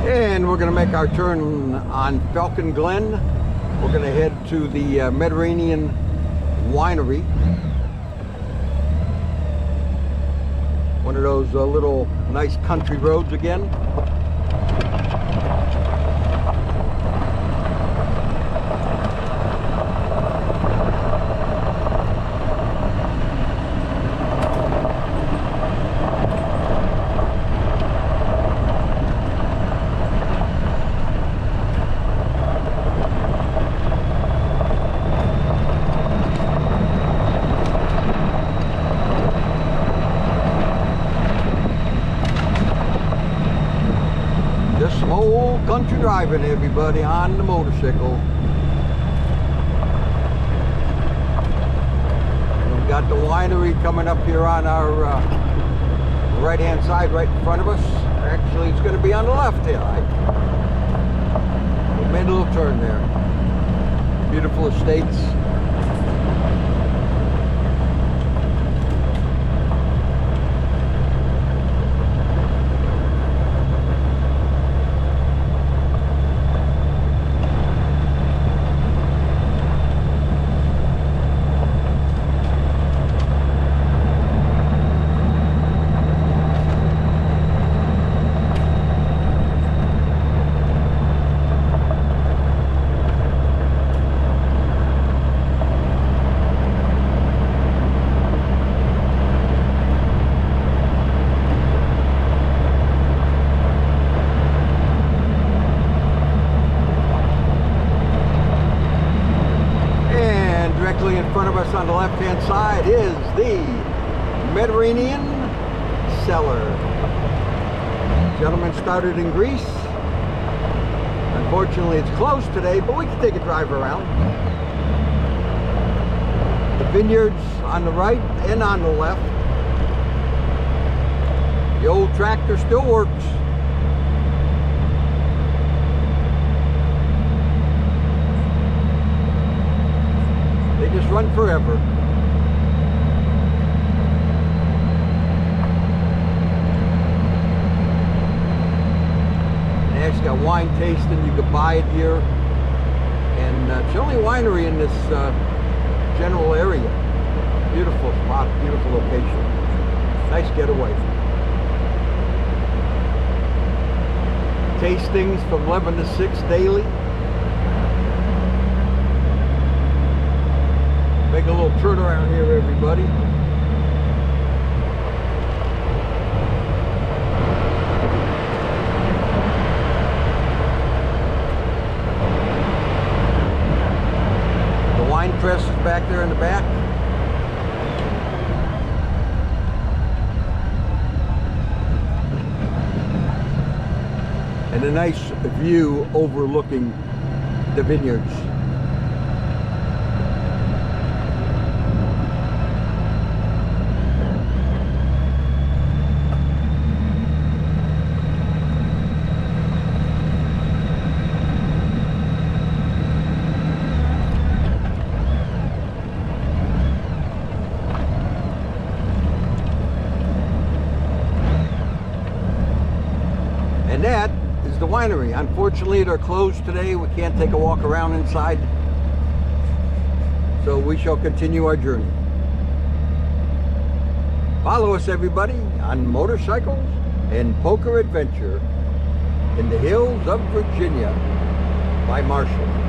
And we're going to make our turn on Falcon Glen. We're going to head to the Mediterranean Winery. One of those little nice country roads again. Country driving, everybody, on the motorcycle. We've got the winery coming up here on our right hand side, right in front of us. Actually, it's going to be on the left hand. We made a little turn there. Beautiful estates. In front of us on the left hand side is the Mediterranean Cellar. Gentlemen started in Greece. Unfortunately it's closed today, but we can take a drive around. The vineyards on the right and on the left. The old tractor still works. They just run forever. They actually got wine tasting. You could buy it here. And it's the only winery in this general area. Beautiful spot, beautiful location. Nice getaway. Tastings from 11 to 6 daily. Make a little turn around here, everybody. The wine press is back there in the back. And a nice view overlooking the vineyards. And that is the winery. Unfortunately, they're closed today. We can't take a walk around inside. So we shall continue our journey. Follow us, everybody, on motorcycles and poker adventure in the hills of Virginia by Marshall.